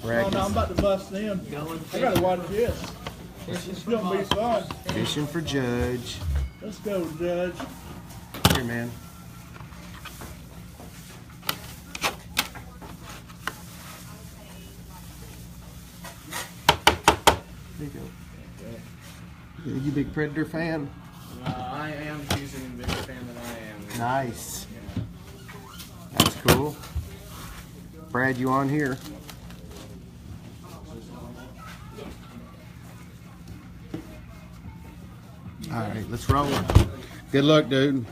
Oh, no, I'm about to bust them. I gotta watch this. It's gonna be fun. Fishing for Judge. Let's go, Judge. Here, man. There you go. You a big Predator fan? I am choosing a bigger fan than I am. Nice. That's cool. Brad, you on here? All right, let's roll. Good luck, dude.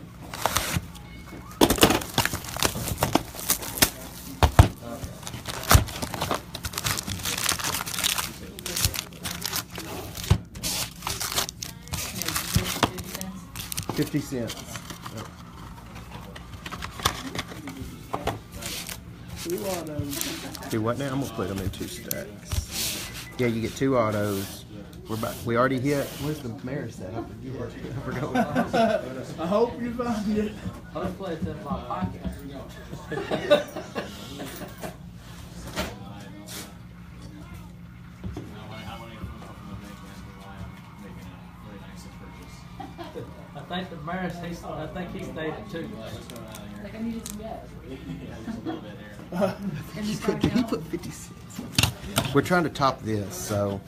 $0.50. Two autos. Do what now? I'm gonna put them in 2 stacks. Yeah, you get 2 autos. We already hit. Where's the mayor's at? I forgot. I hope you find it. Hopefully it's in my pocket. I think the mayor, I think he stayed at 2. Like I needed some gas. He put 50 cents. We're trying to top this, so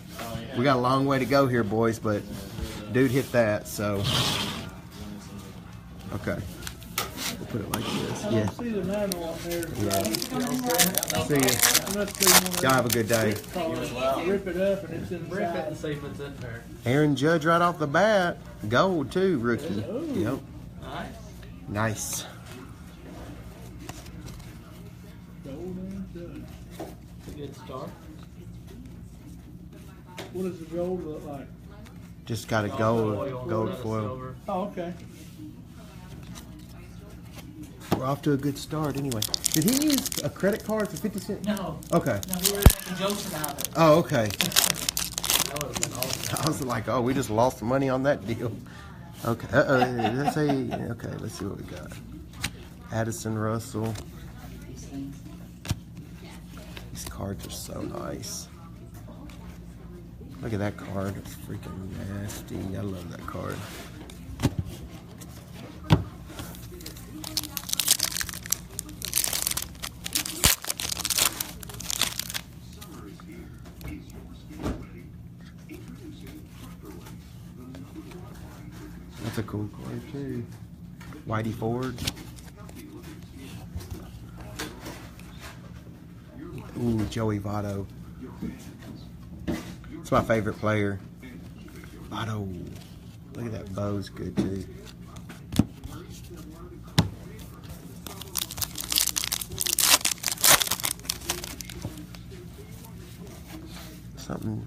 we got a long way to go here, boys. But dude hit that, so okay. We'll put it like this. I Yeah. don't see the manual on there. Yeah. See ya. Must be one of Y'all have a good day. those. Rip it up and it's Rip it inside. and see if it's in there. Aaron Judge right off the bat. Gold too, rookie. Ooh. Yep. Alright. Nice. Golden Judge. It's a good start. What does the gold look like? Just got a Gold gold foil, foil. silver. Oh, okay. We're off to a good start anyway. Did he use a credit card for 50 cents? No. Okay. No, we were making jokes about it. Oh, okay. That would have been awesome. I was like, oh, we just lost money on that deal. Okay. Let's say, okay, let's see what we got. Addison Russell. These cards are so nice. Look at that card. It's freaking nasty. I love that card. That's a cool card too. Whitey Ford. Ooh, Joey Votto. It's my favorite player. Votto. Look at that bow's good too. Something.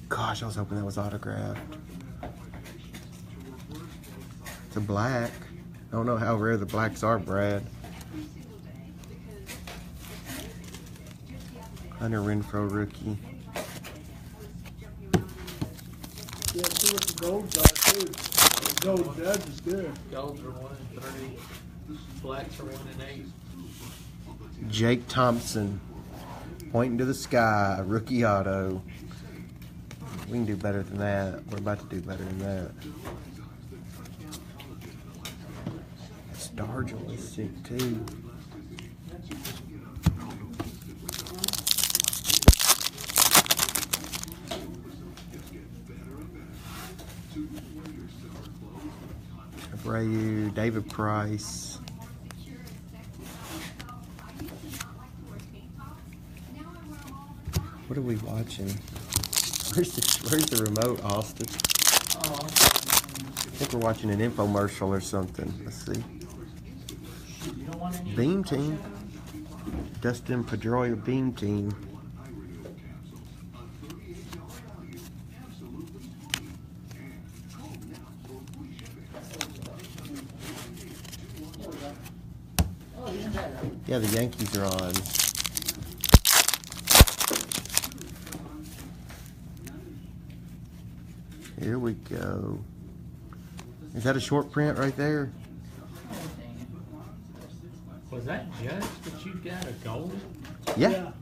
Gosh, I was hoping that was autographed. It's a black. I don't know how rare the blacks are, Brad. Hunter Renfroe rookie. Yeah, see what the golds are too. The gold Judge is good. Golds are 1 in 3. Blacks are 1 in 8. Jake Thompson. Pointing to the sky. Rookie auto. We can do better than that. We're about to do better than that. Stargell is sick too. Abreu, David Price. What are we watching? Where's the remote, Austin? Oh, I think we're watching an infomercial or something. Let's see. you don't want any? Beam Team. Dustin Pedroia Beam Team. Yeah, the Yankees are on. Here we go. Is that a short print right there? Was that Judge that you got a gold? Yeah.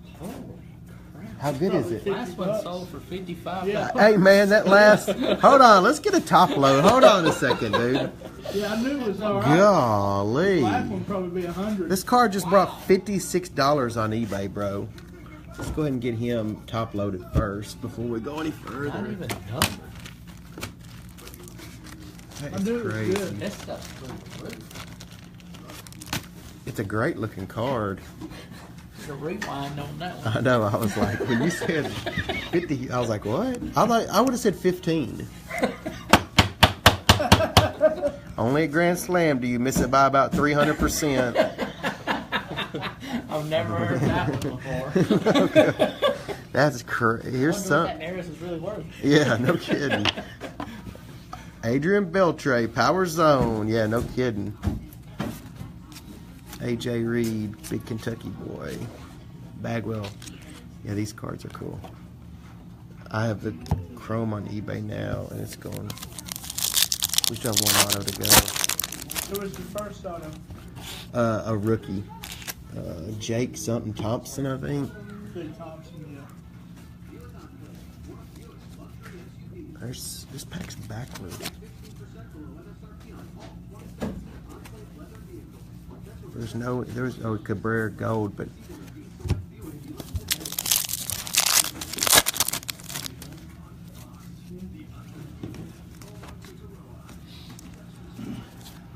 How good is it? Last one sold for $55. Yeah. Hey man, that last. Hold on, let's get a top load. Hold on a second, dude. Yeah, I knew it was all right. Golly. Black one probably be 100. This car just brought $56 on eBay, bro. Let's go ahead and get him top loaded first before we go any Not further. even numbered. That I is knew it was crazy. good. This stuff's pretty good. It's a great looking card. The rewind on that one. I know. I was like, when you said 50, I was like, what? I would have said 15. Only at Grand Slam do you miss it by about 300%. I've never heard that one before. That's crazy. Here's Wonder some. what that Neris is really worth. Yeah, no kidding. Adrian Beltre, Power Zone. Yeah, no kidding. AJ Reed, Big Kentucky Boy. Bagwell. Yeah, these cards are cool. I have the Chrome on eBay now, and it's going. We still have one auto to go. Who was the first auto? A rookie. Jake something Thompson, I think. Big Thompson, yeah. This pack's backward. There's Cabrera gold, but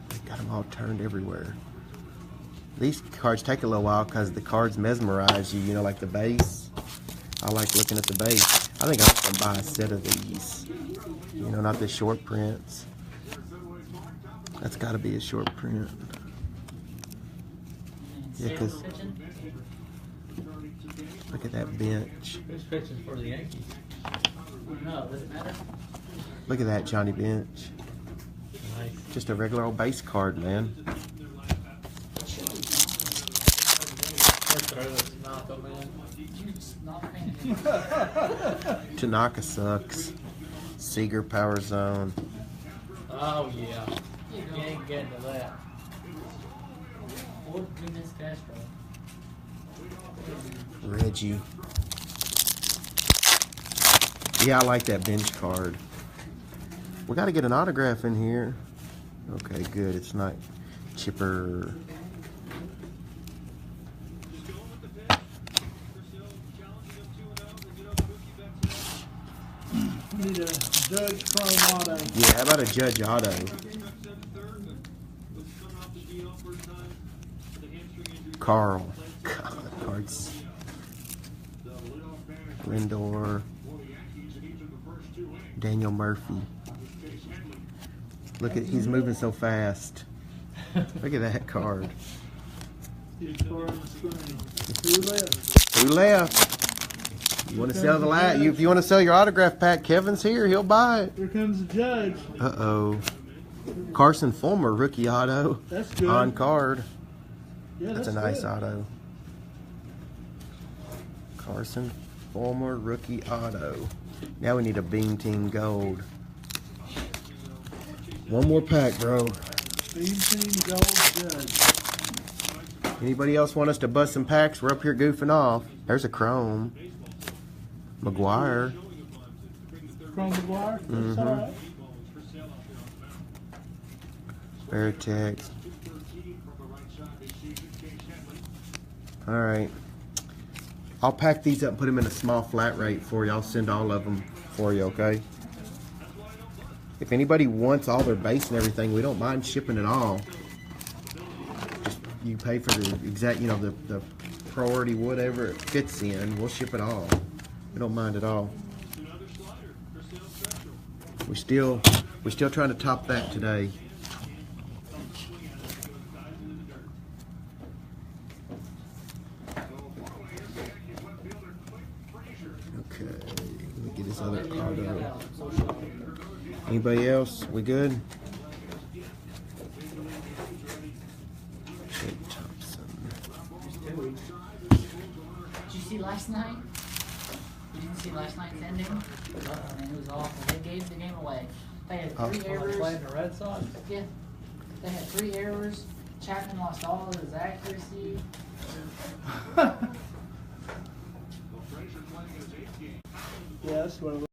they got them all turned everywhere. These cards take a little while because the cards mesmerize you, you know, like the base. I like looking at the base. I think I'm just going to buy a set of these. You know, not the short prints. That's got to be a short print. Yeah, because look at that bench. Who's pitching for the Yankees? No, does it matter? Look at that Johnny Bench. Nice. Just a regular old base card, man. Tanaka sucks. Seager Power Zone. Oh, yeah. You ain't getting to that. Or we miss Castro. Reggie. Yeah, I like that bench card. We got to get an autograph in here. Okay, good. It's not Chipper. We need a Judge Chrome auto. Yeah, how about a Judge Auto? Carl. God, cards. Lindor. Daniel Murphy. Look at, he's moving so fast. Look at that card. He's scoring the screen. Who left? Who left? You want to sell the if you want to sell your autograph pack, Kevin's here. He'll buy it. Here comes the judge. Uh-oh. Carson Fulmer, rookie auto. That's good. On card. Yeah, That's a nice good. auto. Carson Fulmer, rookie auto. Now we need a Beam Team Gold. One more pack, bro. Beam Team Gold Judge. Anybody else want us to bust some packs? We're up here goofing off. There's a Chrome. McGuire. Chrome McGuire. That's Mhm. all right. Veritex. All right. I'll pack these up and put them in a small flat rate for you. I'll send all of them for you, okay? If anybody wants all their base and everything, we don't mind shipping it all. Just you pay for the exact, the priority, whatever it fits in. We'll ship it all. We don't mind at all. We're still trying to top that today. Okay, let me get this other card out. Anybody else? We good? Jake Thompson. Did you see last night? You didn't see last night's ending? Oh man, it was awful. They gave the game away. They had three errors. Playing the Red Sox? Yeah. They had 3 errors. Chapman lost all of his accuracy. Yeah, that's one of